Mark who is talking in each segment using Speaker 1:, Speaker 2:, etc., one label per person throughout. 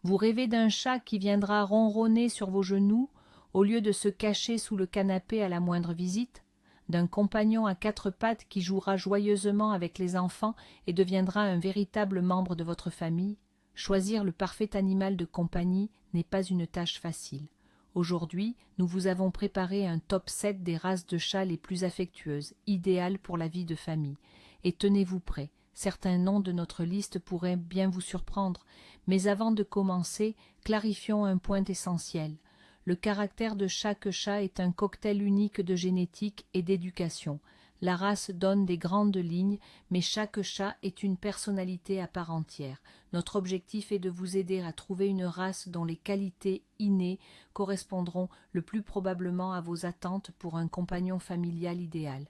Speaker 1: Vous rêvez d'un chat qui viendra ronronner sur vos genoux au lieu de se cacher sous le canapé à la moindre visite, d'un compagnon à quatre pattes qui jouera joyeusement avec les enfants et deviendra un véritable membre de votre famille. Choisir le parfait animal de compagnie n'est pas une tâche facile. Aujourd'hui, nous vous avons préparé un top 7 des races de chats les plus affectueuses, idéales pour la vie de famille. Et tenez-vous prêts, certains noms de notre liste pourraient bien vous surprendre, mais avant de commencer, clarifions un point essentiel. Le caractère de chaque chat est un cocktail unique de génétique et d'éducation. La race donne des grandes lignes, mais chaque chat est une personnalité à part entière. Notre objectif est de vous aider à trouver une race dont les qualités innées correspondront le plus probablement à vos attentes pour un compagnon familial idéal.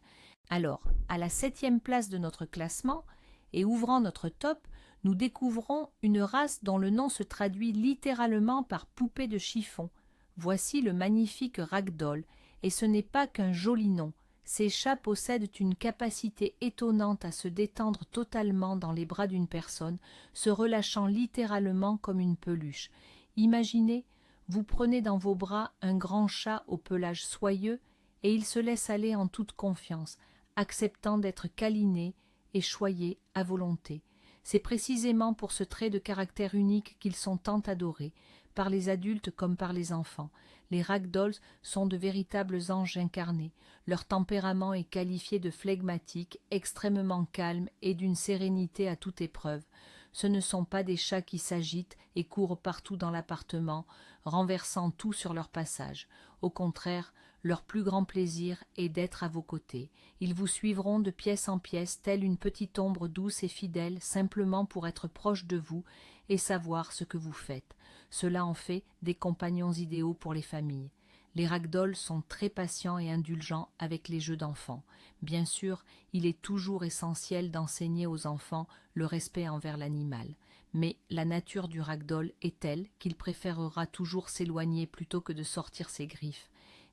Speaker 1: Alors, à la 7e place de notre classement, et ouvrant notre top, nous découvrons une race dont le nom se traduit littéralement par poupée de chiffon. Voici le magnifique Ragdoll, et ce n'est pas qu'un joli nom. Ces chats possèdent une capacité étonnante à se détendre totalement dans les bras d'une personne, se relâchant littéralement comme une peluche. Imaginez, vous prenez dans vos bras un grand chat au pelage soyeux, et il se laisse aller en toute confiance, acceptant d'être câliné et choyé à volonté. C'est précisément pour ce trait de caractère unique qu'ils sont tant adorés, par les adultes comme par les enfants. Les ragdolls sont de véritables anges incarnés. Leur tempérament est qualifié de flegmatique, extrêmement calme et d'une sérénité à toute épreuve. Ce ne sont pas des chats qui s'agitent et courent partout dans l'appartement, renversant tout sur leur passage. Au contraire, leur plus grand plaisir est d'être à vos côtés. Ils vous suivront de pièce en pièce, telle une petite ombre douce et fidèle, simplement pour être proches de vous et savoir ce que vous faites. Cela en fait des compagnons idéaux pour les familles. Les ragdolls sont très patients et indulgents avec les jeux d'enfants. Bien sûr, il est toujours essentiel d'enseigner aux enfants le respect envers l'animal. Mais la nature du ragdoll est telle qu'il préférera toujours s'éloigner plutôt que de sortir ses griffes.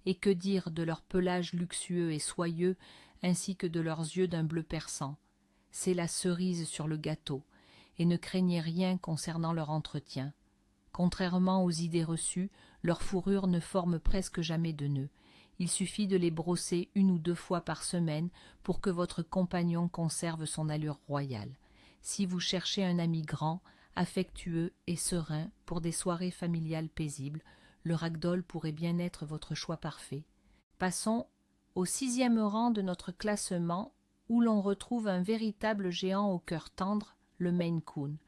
Speaker 1: Et que dire de leur pelage luxueux et soyeux, ainsi que de leurs yeux d'un bleu perçant. C'est la cerise sur le gâteau, et ne craignez rien concernant leur entretien. Contrairement aux idées reçues, leurs fourrures ne forment presque jamais de nœuds. Il suffit de les brosser 1 ou 2 fois par semaine pour que votre compagnon conserve son allure royale. Si vous cherchez un ami grand, affectueux et serein pour des soirées familiales paisibles, le ragdoll pourrait bien être votre choix parfait. Passons au 6e rang de notre classement, où l'on retrouve un véritable géant au cœur tendre, le Maine Coon.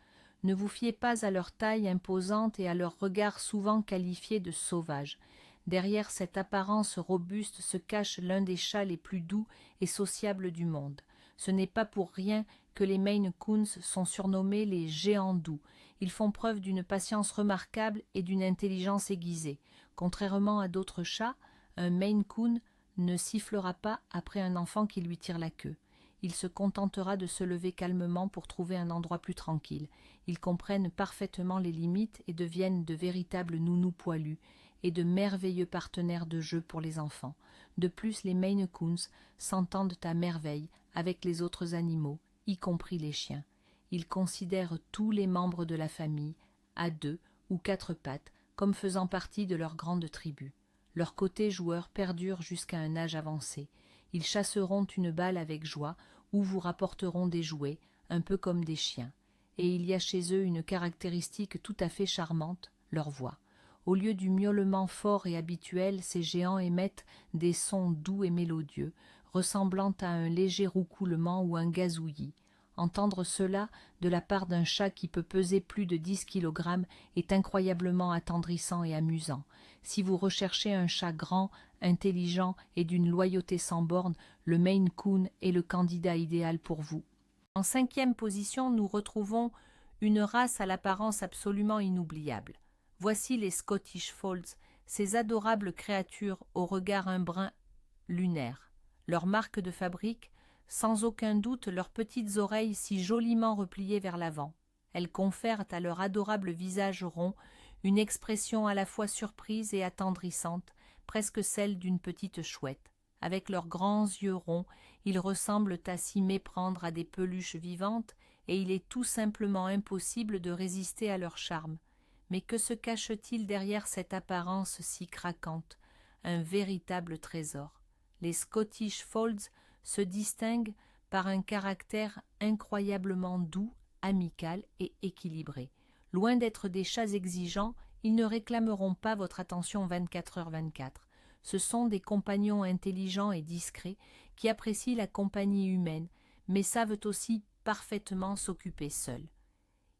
Speaker 1: Ne vous fiez pas à leur taille imposante et à leur regard souvent qualifié de sauvage. Derrière cette apparence robuste se cache l'un des chats les plus doux et sociables du monde. Ce n'est pas pour rien que les Maine Coons sont surnommés les géants doux. Ils font preuve d'une patience remarquable et d'une intelligence aiguisée. Contrairement à d'autres chats, un Maine Coon ne sifflera pas après un enfant qui lui tire la queue. Il se contentera de se lever calmement pour trouver un endroit plus tranquille. Ils comprennent parfaitement les limites et deviennent de véritables nounous poilus et de merveilleux partenaires de jeu pour les enfants. De plus, les Maine Coons s'entendent à merveille avec les autres animaux, y compris les chiens. Ils considèrent tous les membres de la famille, à 2 ou 4 pattes, comme faisant partie de leur grande tribu. Leur côté joueur perdure jusqu'à un âge avancé. Ils chasseront une balle avec joie ou vous rapporteront des jouets, un peu comme des chiens. Et il y a chez eux une caractéristique tout à fait charmante, leur voix. Au lieu du miaulement fort et habituel, ces géants émettent des sons doux et mélodieux, ressemblant à un léger roucoulement ou un gazouillis. Entendre cela de la part d'un chat qui peut peser plus de 10 kg est incroyablement attendrissant et amusant. Si vous recherchez un chat grand, intelligent et d'une loyauté sans borne, le Maine Coon est le candidat idéal pour vous. En 5e position, nous retrouvons une race à l'apparence absolument inoubliable. Voici les Scottish Folds, ces adorables créatures au regard un brin lunaire. Leur marque de fabrique, sans aucun doute leurs petites oreilles si joliment repliées vers l'avant. Elles confèrent à leur adorable visage rond une expression à la fois surprise et attendrissante, presque celle d'une petite chouette. Avec leurs grands yeux ronds, ils ressemblent à s'y méprendre à des peluches vivantes, et il est tout simplement impossible de résister à leur charme. Mais que se cache-t-il derrière cette apparence si craquante? Un véritable trésor. Les Scottish Folds se distinguent par un caractère incroyablement doux, amical et équilibré. Loin d'être des chats exigeants, ils ne réclameront pas votre attention 24h24. Ce sont des compagnons intelligents et discrets qui apprécient la compagnie humaine, mais savent aussi parfaitement s'occuper seuls.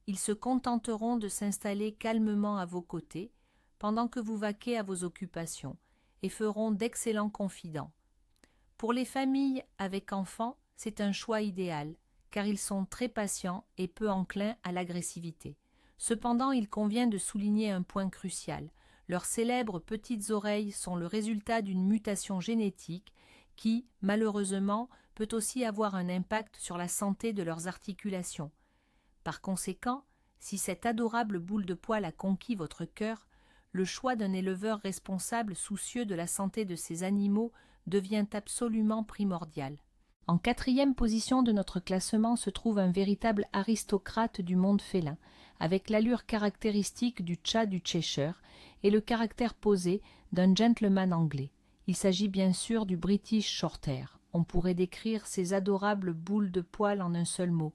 Speaker 1: Ils se contenteront de s'installer calmement à vos côtés pendant que vous vaquez à vos occupations et feront d'excellents confidents. Pour les familles avec enfants, c'est un choix idéal, car ils sont très patients et peu enclins à l'agressivité. Cependant, il convient de souligner un point crucial. Leurs célèbres petites oreilles sont le résultat d'une mutation génétique qui, malheureusement, peut aussi avoir un impact sur la santé de leurs articulations. Par conséquent, si cette adorable boule de poil a conquis votre cœur, le choix d'un éleveur responsable soucieux de la santé de ces animaux devient absolument primordial. En 4e position de notre classement se trouve un véritable aristocrate du monde félin, avec l'allure caractéristique du chat du Cheshire et le caractère posé d'un gentleman anglais. Il s'agit bien sûr du British Shorthair. On pourrait décrire ces adorables boules de poil en un seul mot: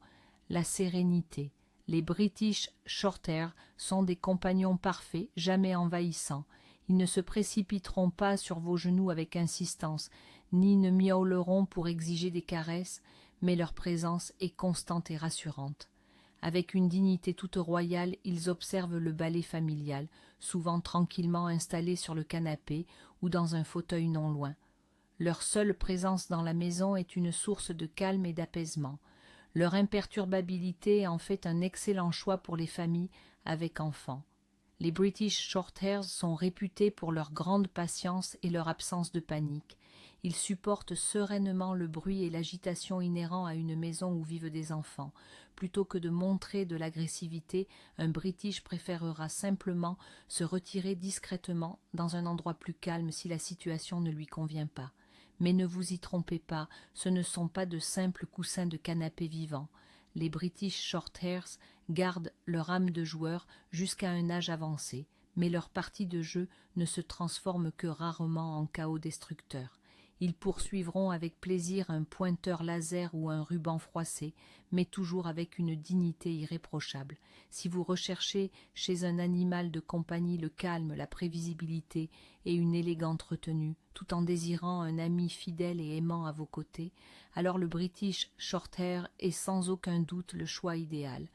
Speaker 1: la sérénité. Les British Shorthair sont des compagnons parfaits, jamais envahissants. Ils ne se précipiteront pas sur vos genoux avec insistance, ni ne miauleront pour exiger des caresses, mais leur présence est constante et rassurante. Avec une dignité toute royale, ils observent le ballet familial, souvent tranquillement installés sur le canapé ou dans un fauteuil non loin. Leur seule présence dans la maison est une source de calme et d'apaisement. Leur imperturbabilité en fait un excellent choix pour les familles avec enfants. Les British Shorthairs sont réputés pour leur grande patience et leur absence de panique. Ils supportent sereinement le bruit et l'agitation inhérents à une maison où vivent des enfants. Plutôt que de montrer de l'agressivité, un British préférera simplement se retirer discrètement dans un endroit plus calme si la situation ne lui convient pas. Mais ne vous y trompez pas, ce ne sont pas de simples coussins de canapé vivants. Les British Shorthairs gardent leur âme de joueur jusqu'à un âge avancé, mais leur partie de jeu ne se transforme que rarement en chaos destructeur. Ils poursuivront avec plaisir un pointeur laser ou un ruban froissé, mais toujours avec une dignité irréprochable. Si vous recherchez chez un animal de compagnie le calme, la prévisibilité et une élégante retenue, tout en désirant un ami fidèle et aimant à vos côtés, alors le British Shorthair est sans aucun doute le choix idéal.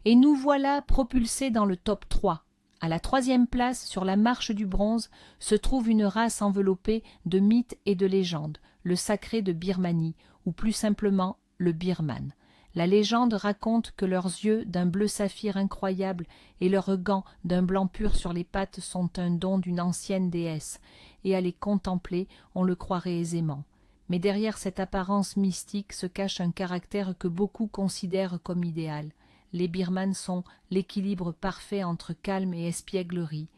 Speaker 1: Et nous voilà propulsés dans le top 3. À la 3e place, sur la marche du bronze, se trouve une race enveloppée de mythes et de légendes, le sacré de Birmanie, ou plus simplement le Birman. La légende raconte que leurs yeux d'un bleu saphir incroyable et leurs gants d'un blanc pur sur les pattes sont un don d'une ancienne déesse, et à les contempler, on le croirait aisément. Mais derrière cette apparence mystique se cache un caractère que beaucoup considèrent comme idéal. Les Birmans sont l'équilibre parfait entre calme et espièglerie.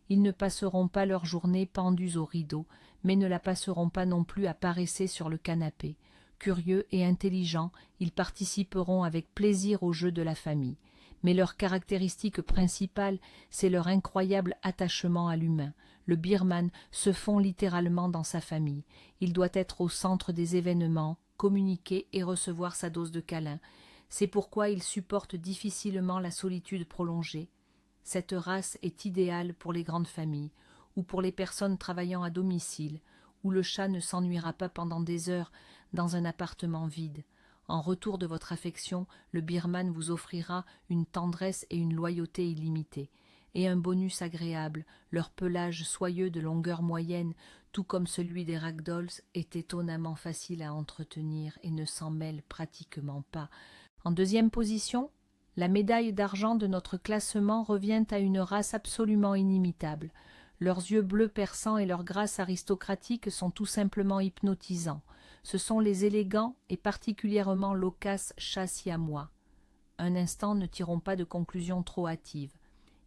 Speaker 1: Ils ne passeront pas leur journée pendus au rideau, mais ne la passeront pas non plus à paresser sur le canapé. Curieux et intelligents, ils participeront avec plaisir au jeu de la famille. Mais leur caractéristique principale, c'est leur incroyable attachement à l'humain. Le Birman se fond littéralement dans sa famille. Il doit être au centre des événements, communiquer et recevoir sa dose de câlins. C'est pourquoi il supporte difficilement la solitude prolongée. Cette race est idéale pour les grandes familles, ou pour les personnes travaillant à domicile, où le chat ne s'ennuiera pas pendant des heures dans un appartement vide. En retour de votre affection, le Birman vous offrira une tendresse et une loyauté illimitées. Et un bonus agréable, leur pelage soyeux de longueur moyenne, tout comme celui des ragdolls, est étonnamment facile à entretenir et ne s'en mêle pratiquement pas. En 2e position, la médaille d'argent de notre classement revient à une race absolument inimitable. Leurs yeux bleus perçants et leur grâce aristocratique sont tout simplement hypnotisants. Ce sont les élégants et particulièrement loquaces chats siamois. Un instant, ne tirons pas de conclusions trop hâtives.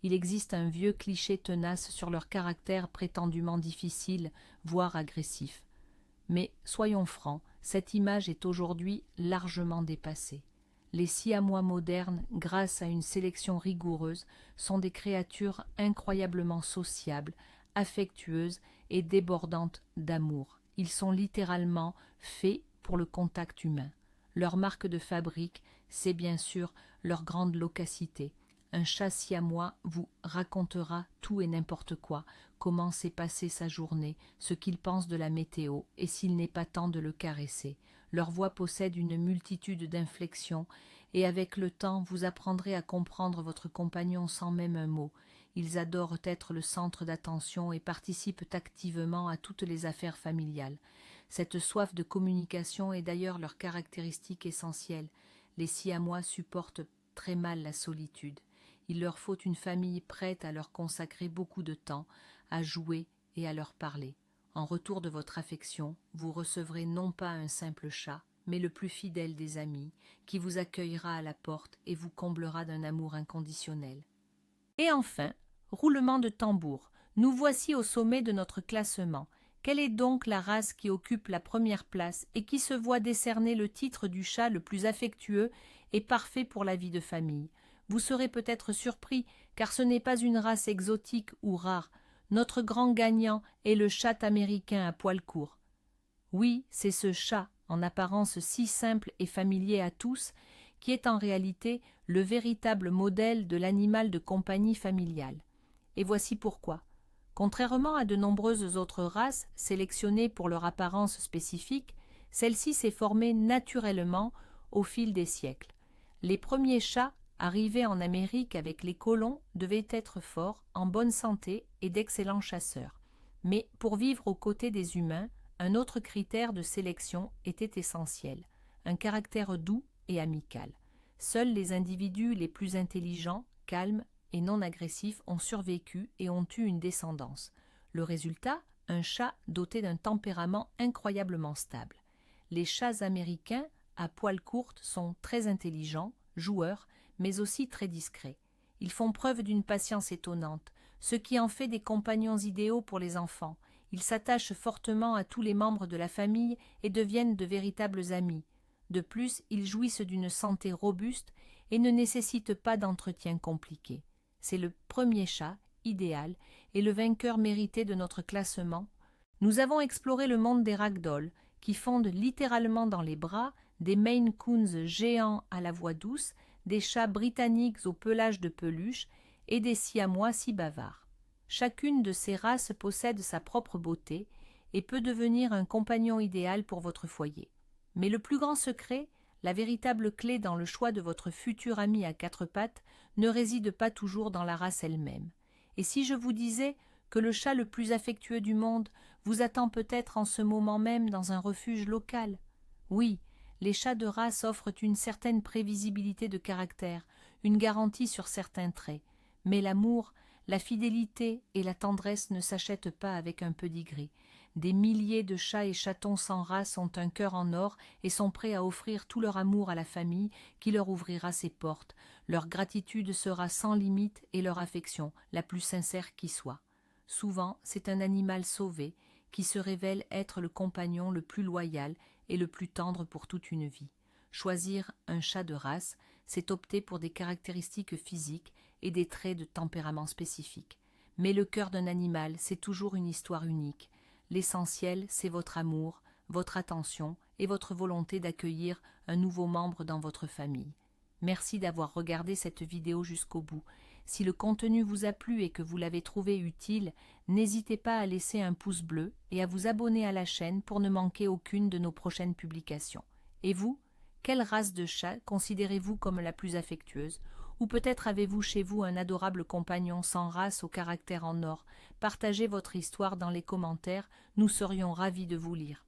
Speaker 1: Il existe un vieux cliché tenace sur leur caractère prétendument difficile, voire agressif. Mais soyons francs, cette image est aujourd'hui largement dépassée. Les Siamois modernes, grâce à une sélection rigoureuse, sont des créatures incroyablement sociables, affectueuses et débordantes d'amour. Ils sont littéralement faits pour le contact humain. Leur marque de fabrique, c'est bien sûr leur grande loquacité. Un chat siamois vous racontera tout et n'importe quoi, comment s'est passée sa journée, ce qu'il pense de la météo et s'il n'est pas temps de le caresser. Leur voix possède une multitude d'inflexions et avec le temps vous apprendrez à comprendre votre compagnon sans même un mot. Ils adorent être le centre d'attention et participent activement à toutes les affaires familiales. Cette soif de communication est d'ailleurs leur caractéristique essentielle. Les Siamois supportent très mal la solitude. Il leur faut une famille prête à leur consacrer beaucoup de temps, à jouer et à leur parler. En retour de votre affection, vous recevrez non pas un simple chat, mais le plus fidèle des amis, qui vous accueillera à la porte et vous comblera d'un amour inconditionnel. Et enfin, roulement de tambour, nous voici au sommet de notre classement. Quelle est donc la race qui occupe la première place et qui se voit décerner le titre du chat le plus affectueux et parfait pour la vie de famille? Vous serez peut-être surpris, car ce n'est pas une race exotique ou rare. Notre grand gagnant est le chat américain à poil court. Oui, c'est ce chat, en apparence si simple et familier à tous, qui est en réalité le véritable modèle de l'animal de compagnie familiale. Et voici pourquoi. Contrairement à de nombreuses autres races sélectionnées pour leur apparence spécifique, celle-ci s'est formée naturellement au fil des siècles. Les premiers chats arrivés en Amérique avec les colons devaient être forts, en bonne santé et d'excellents chasseurs. Mais pour vivre aux côtés des humains, un autre critère de sélection était essentiel, un caractère doux et amical. Seuls les individus les plus intelligents, calmes et non agressifs ont survécu et ont eu une descendance. Le résultat, un chat doté d'un tempérament incroyablement stable. Les chats américains à poils courts sont très intelligents, joueurs, mais aussi très discrets. Ils font preuve d'une patience étonnante, ce qui en fait des compagnons idéaux pour les enfants. Ils s'attachent fortement à tous les membres de la famille et deviennent de véritables amis. De plus, ils jouissent d'une santé robuste et ne nécessitent pas d'entretien compliqué. C'est le premier chat, idéal, et le vainqueur mérité de notre classement. Nous avons exploré le monde des ragdolls, qui fondent littéralement dans les bras, des Maine Coons géants à la voix douce, des chats britanniques au pelage de peluche et des siamois si bavards. Chacune de ces races possède sa propre beauté et peut devenir un compagnon idéal pour votre foyer. Mais le plus grand secret, la véritable clé dans le choix de votre futur ami à quatre pattes, ne réside pas toujours dans la race elle-même. Et si je vous disais que le chat le plus affectueux du monde vous attend peut-être en ce moment même dans un refuge local? Oui, les chats de race offrent une certaine prévisibilité de caractère, une garantie sur certains traits. Mais l'amour, la fidélité et la tendresse ne s'achètent pas avec un pedigree. Des milliers de chats et chatons sans race ont un cœur en or et sont prêts à offrir tout leur amour à la famille qui leur ouvrira ses portes. Leur gratitude sera sans limite et leur affection la plus sincère qui soit. Souvent, c'est un animal sauvé qui se révèle être le compagnon le plus loyal et le plus tendre pour toute une vie. Choisir un chat de race, c'est opter pour des caractéristiques physiques et des traits de tempérament spécifiques. Mais le cœur d'un animal, c'est toujours une histoire unique. L'essentiel, c'est votre amour, votre attention et votre volonté d'accueillir un nouveau membre dans votre famille. Merci d'avoir regardé cette vidéo jusqu'au bout. Si le contenu vous a plu et que vous l'avez trouvé utile, n'hésitez pas à laisser un pouce bleu et à vous abonner à la chaîne pour ne manquer aucune de nos prochaines publications. Et vous, quelle race de chat considérez-vous comme la plus affectueuse? Ou peut-être avez-vous chez vous un adorable compagnon sans race au caractère en or? Partagez votre histoire dans les commentaires, nous serions ravis de vous lire.